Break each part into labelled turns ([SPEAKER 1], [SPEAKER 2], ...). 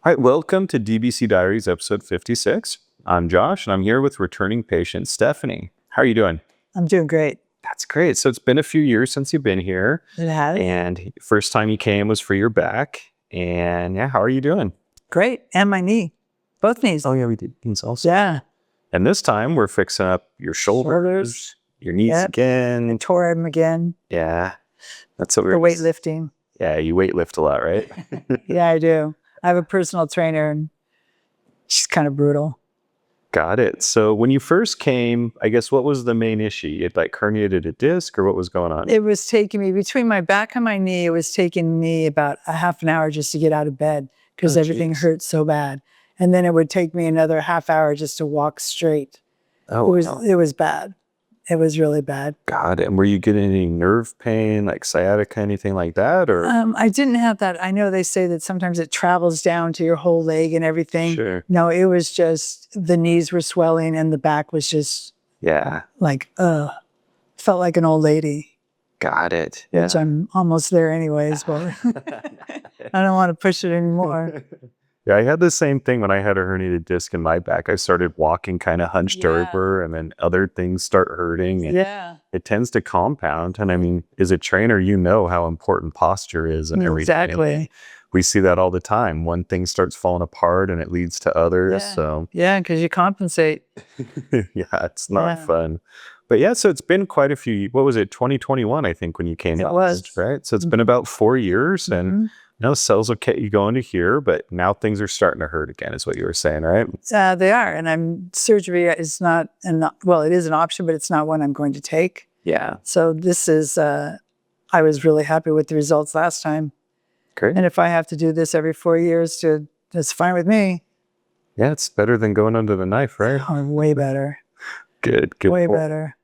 [SPEAKER 1] All right, welcome to DBC Diaries, episode 56. I'm Josh, and I'm here with returning patient Stephanie. How are you doing?
[SPEAKER 2] I'm doing great.
[SPEAKER 1] That's great. So it's been a few years since you've been here.
[SPEAKER 2] It has.
[SPEAKER 1] And first time you came was for your back. And yeah, how are you doing?
[SPEAKER 2] Great. And my knee. Both knees.
[SPEAKER 1] Oh, yeah, we did knees also.
[SPEAKER 2] Yeah.
[SPEAKER 1] And this time we're fixing up your shoulders, your knees again.
[SPEAKER 2] And tore them again.
[SPEAKER 1] Yeah. That's what
[SPEAKER 2] For weightlifting.
[SPEAKER 1] Yeah, you weightlift a lot, right?
[SPEAKER 2] Yeah, I do. I have a personal trainer and she's kind of brutal.
[SPEAKER 1] Got it. So when you first came, I guess, what was the main issue? You had like herniated a disc or what was going on?
[SPEAKER 2] It was taking me, between my back and my knee, it was taking me about a half an hour just to get out of bed because everything hurt so bad. And then it would take me another half hour just to walk straight.
[SPEAKER 1] Oh,
[SPEAKER 2] it was bad. It was really bad.
[SPEAKER 1] Got it. And were you getting any nerve pain, like sciatica, anything like that? Or
[SPEAKER 2] I didn't have that. I know they say that sometimes it travels down to your whole leg and everything.
[SPEAKER 1] Sure.
[SPEAKER 2] No, it was just the knees were swelling and the back was just like, felt like an old lady.
[SPEAKER 1] Got it. Yeah.
[SPEAKER 2] Which I'm almost there anyways, but I don't want to push it anymore.
[SPEAKER 1] Yeah, I had the same thing when I had a herniated disc in my back. I started walking kind of hunched over and then other things start hurting. And it tends to compound. And I mean, as a trainer, you know how important posture is and everything.
[SPEAKER 2] Exactly.
[SPEAKER 1] We see that all the time. One thing starts falling apart and it leads to others. So
[SPEAKER 2] yeah, because you compensate.
[SPEAKER 1] Yeah, it's not fun. But yeah, so it's been quite a few, what was it, 2021, I think, when you came last, right? So it's been about 4 years and cells will get you going to here, but now things are starting to hurt again, is what you were saying, right?
[SPEAKER 2] They are. And surgery is not, well, it is an option, but it's not one I'm going to take.
[SPEAKER 1] Yeah.
[SPEAKER 2] So this is, I was really happy with the results last time.
[SPEAKER 1] Great.
[SPEAKER 2] And if I have to do this every 4 years, that's fine with me.
[SPEAKER 1] Yeah, it's better than going under the knife, right?
[SPEAKER 2] Oh, way better.
[SPEAKER 1] Good.
[SPEAKER 2] Way better.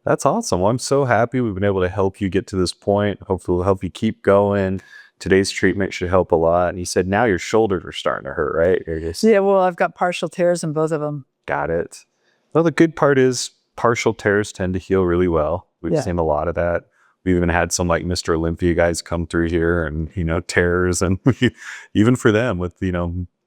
[SPEAKER 1] That's awesome. Well, I'm so happy we've been able to help you get to this point. Hopefully we'll help you keep going. Today's treatment should help a lot. And you said now your shoulders are starting to hurt, right?
[SPEAKER 2] Yeah, well, I've got partial tears in both of them.
[SPEAKER 1] Got it. Well, the good part is partial tears tend to heal really well. We've seen a lot of that. We've even had some like Mr. Olympia guys come through here and, tears. And even for them with,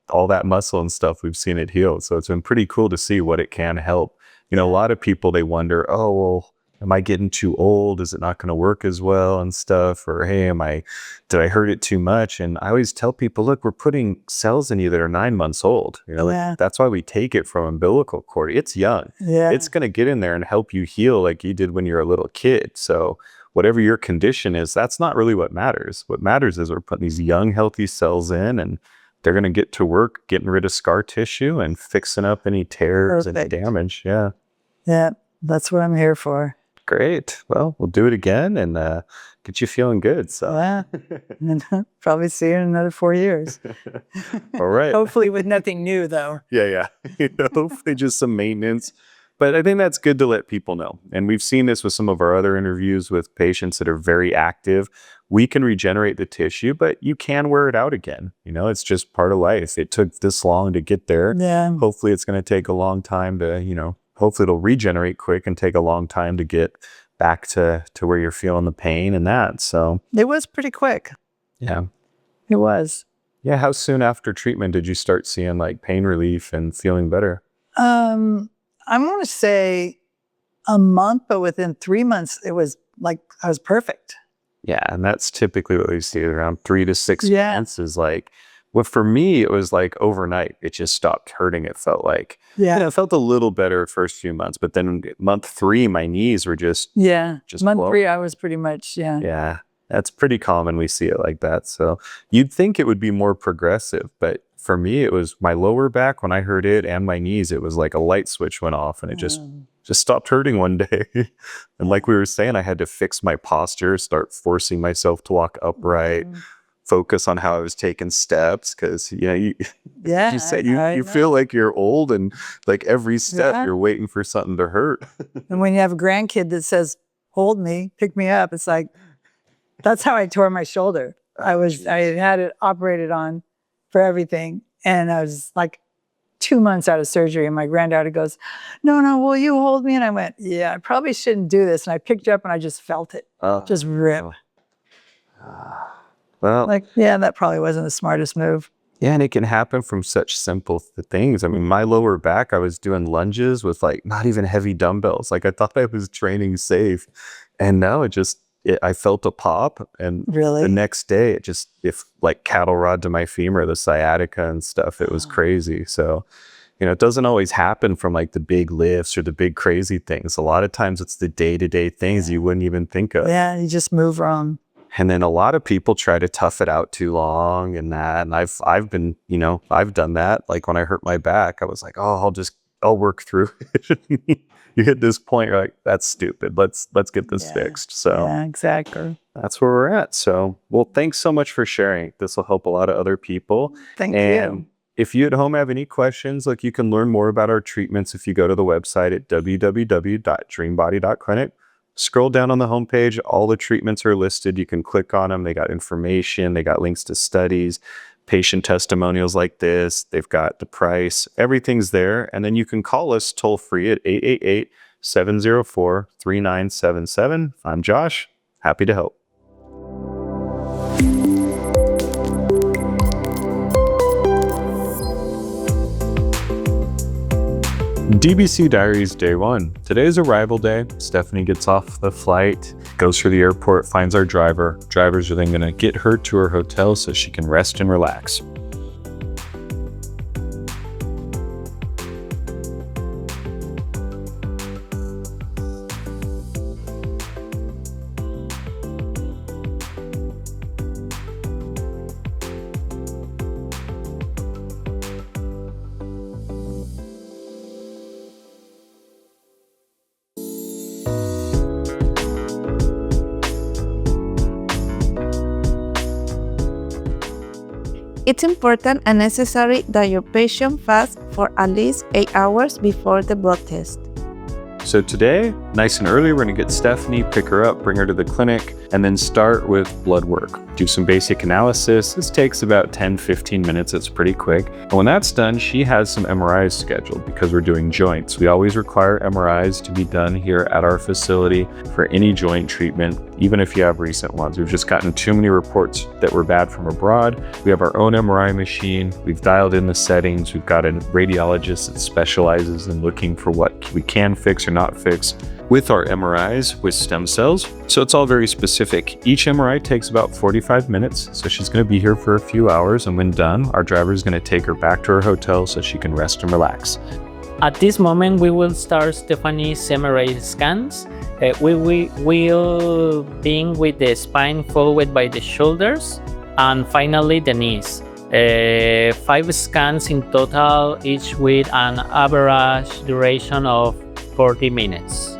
[SPEAKER 1] all that muscle and stuff, we've seen it heal. So it's been pretty cool to see what it can help. A lot of people, they wonder, oh, well, am I getting too old? Is it not going to work as well and stuff? Or, hey, did I hurt it too much? And I always tell people, look, we're putting cells in you that are 9 months old. That's why we take it from umbilical cord. It's young.
[SPEAKER 2] Yeah.
[SPEAKER 1] It's going to get in there and help you heal like you did when you're a little kid. So whatever your condition is, that's not really what matters. What matters is we're putting these young, healthy cells in and they're going to get to work getting rid of scar tissue and fixing up any tears and damage. Yeah.
[SPEAKER 2] Yeah. That's what I'm here for.
[SPEAKER 1] Great. Well, we'll do it again and get you feeling good. So
[SPEAKER 2] and probably see you in another 4 years.
[SPEAKER 1] All right.
[SPEAKER 2] Hopefully with nothing new though.
[SPEAKER 1] Yeah. Hopefully just some maintenance. But I think that's good to let people know. And we've seen this with some of our other interviews with patients that are very active. We can regenerate the tissue, but you can wear it out again. It's just part of life. It took this long to get there.
[SPEAKER 2] Yeah.
[SPEAKER 1] Hopefully it's going to take a long time to, hopefully it'll regenerate quick and take a long time to get back to where you're feeling the pain and that. So
[SPEAKER 2] it was pretty quick.
[SPEAKER 1] Yeah.
[SPEAKER 2] It was.
[SPEAKER 1] Yeah. How soon after treatment did you start seeing like pain relief and feeling better?
[SPEAKER 2] I want to say a month, but within 3 months, it was like I was perfect.
[SPEAKER 1] Yeah. And that's typically what we see around 3 to 6 months is like, well, for me, it was like overnight. It just stopped hurting. It felt like, it felt a little better first few months, but then month 3, my knees were just
[SPEAKER 2] month 3, I was pretty much,
[SPEAKER 1] Yeah. That's pretty common. We see it like that. So you'd think it would be more progressive, but for me, it was my lower back when I hurt it and my knees, it was like a light switch went off and it just stopped hurting one day. And like we were saying, I had to fix my posture, start forcing myself to walk upright, focus on how I was taking steps. Cause you said you feel like you're old and like every step you're waiting for something to hurt.
[SPEAKER 2] And when you have a grandkid that says, hold me, pick me up, it's like, that's how I tore my shoulder. I had it operated on for everything. And I was like 2 months out of surgery and my granddaughter goes, no, will you hold me? And I went, yeah, I probably shouldn't do this. And I picked it up and I just felt it just rip.
[SPEAKER 1] Well,
[SPEAKER 2] that probably wasn't the smartest move.
[SPEAKER 1] Yeah, and it can happen from such simple things. I mean, my lower back, I was doing lunges with like not even heavy dumbbells. Like I thought I was training safe. And no, I felt a pop. And
[SPEAKER 2] Really?
[SPEAKER 1] the next day, if like cattle rod to my femur, the sciatica and stuff, it was crazy. So, it doesn't always happen from like the big lifts or the big crazy things. A lot of times it's the day-to-day things you wouldn't even think of.
[SPEAKER 2] Yeah, you just move wrong.
[SPEAKER 1] And then a lot of people try to tough it out too long and I've been, I've done that. Like when I hurt my back, I was like, oh, I'll work through it. You hit this point, you're like, that's stupid. Let's get this fixed. So
[SPEAKER 2] yeah, exactly.
[SPEAKER 1] that's where we're at. So, well, thanks so much for sharing. This will help a lot of other people.
[SPEAKER 2] Thank
[SPEAKER 1] and
[SPEAKER 2] you.
[SPEAKER 1] If you at home have any questions, like you can learn more about our treatments if you go to the website at www.dreambody.clinic. Scroll down on the homepage, all the treatments are listed. You can click on them. They got information, they got links to studies, patient testimonials like this. They've got the price, everything's there. And then you can call us toll free at 888-704-3977. I'm Josh, happy to help. DBC Diaries Day 1. Today's arrival day. Stephanie gets off the flight, goes through the airport, finds our driver. Drivers are then going to get her to her hotel so she can rest and relax.
[SPEAKER 3] It's important and necessary that your patient fast for at least 8 hours before the blood test.
[SPEAKER 1] So today, nice and early, we're going to get Stephanie, pick her up, bring her to the clinic, and then start with blood work. Do some basic analysis. This takes about 10-15 minutes. It's pretty quick. And when that's done, she has some MRIs scheduled because we're doing joints. We always require MRIs to be done here at our facility for any joint treatment, even if you have recent ones. We've just gotten too many reports that were bad from abroad. We have our own MRI machine. We've dialed in the settings. We've got a radiologist that specializes in looking for what we can fix or not fix with our MRIs with stem cells. So it's all very specific. Each MRI takes about 45 minutes. So she's going to be here for a few hours. And when done, our driver is going to take her back to her hotel so she can rest and relax.
[SPEAKER 4] At this moment, we will start Stephanie's MRI scans. We will begin with the spine, followed by the shoulders, and finally the knees. 5 scans in total, each with an average duration of 40 minutes.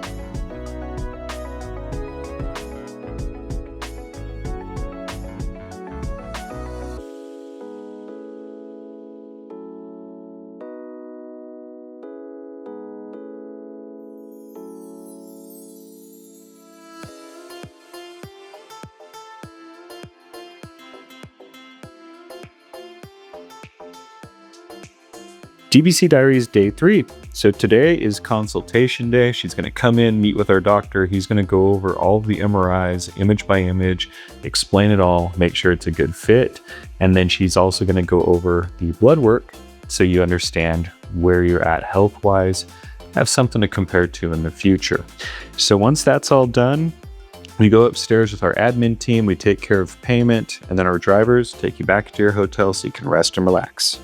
[SPEAKER 1] DBC Diaries Day 3. So today is consultation day. She's going to come in, meet with our doctor. He's going to go over all of the MRIs, image by image, explain it all, make sure it's a good fit. And then she's also going to go over the blood work so you understand where you're at health-wise, have something to compare to in the future. So once that's all done, we go upstairs with our admin team, we take care of payment, and then our drivers take you back to your hotel so you can rest and relax.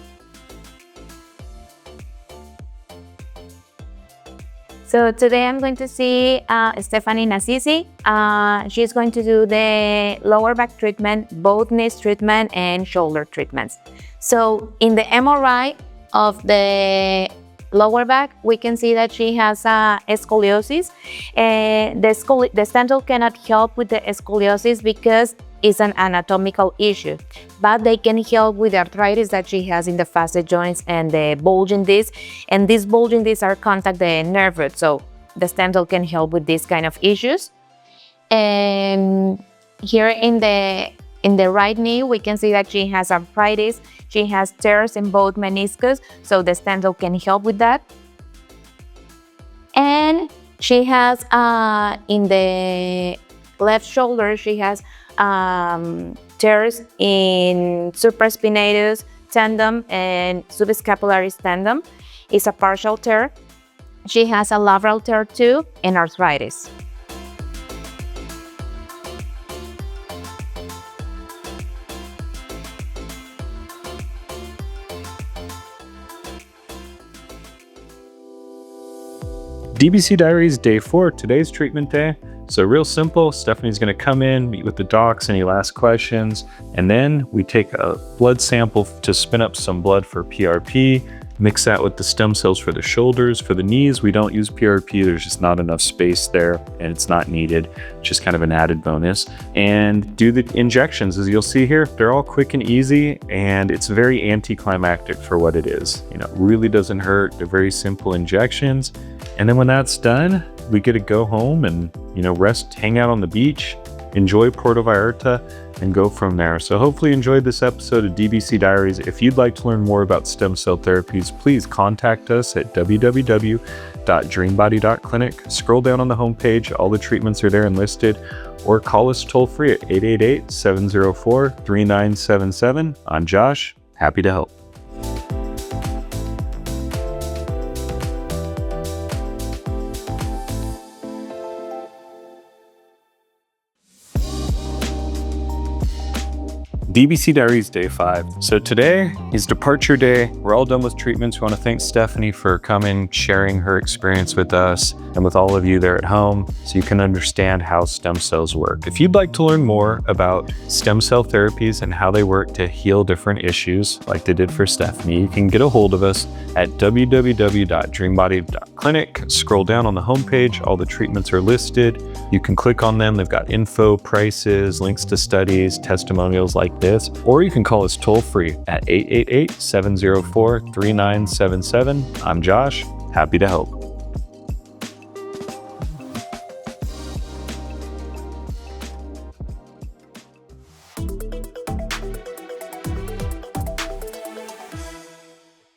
[SPEAKER 3] So today I'm going to see Stephanie Nassisi. She's going to do the lower back treatment, both knees treatment and shoulder treatments. So in the MRI of the lower back, we can see that she has scoliosis. The stent cannot help with the scoliosis because it's an anatomical issue, but they can help with the arthritis that she has in the facet joints and the bulging discs. And these bulging discs are contact the nerve root, so the stent can help with these kind of issues. And here in the right knee, we can see that she has arthritis. She has tears in both meniscus, so the stent can help with that. And she has in the left shoulder, she has tears in supraspinatus, tendon and subscapularis tendon is a partial tear. She has a labral tear too and arthritis.
[SPEAKER 1] DBC Diaries day 4, today's treatment day. So real simple, Stephanie's gonna come in, meet with the docs, any last questions, and then we take a blood sample to spin up some blood for PRP, mix that with the stem cells for the shoulders. For the knees, we don't use PRP, there's just not enough space there and it's not needed, just kind of an added bonus. And do the injections, as you'll see here, they're all quick and easy and it's very anticlimactic for what it is. You know, it really doesn't hurt, they're very simple injections. And then when that's done, we get to go home and, you know, rest, hang out on the beach, enjoy Puerto Vallarta, and go from there. So hopefully you enjoyed this episode of DBC Diaries. If you'd like to learn more about stem cell therapies, please contact us at www.dreambody.clinic. Scroll down on the homepage, all the treatments are there and listed, or call us toll free at 888-704-3977. I'm Josh, happy to help. DBC Diaries day 5. So today is departure day. We're all done with treatments. We want to thank Stephanie for coming, sharing her experience with us and with all of you there at home so you can understand how stem cells work. If you'd like to learn more about stem cell therapies and how they work to heal different issues like they did for Stephanie, you can get a hold of us at www.dreambody.clinic. Scroll down on the homepage, all the treatments are listed. You can click on them. They've got info, prices, links to studies, testimonials like this, or you can call us toll free at 888-704-3977. I'm Josh, happy to help.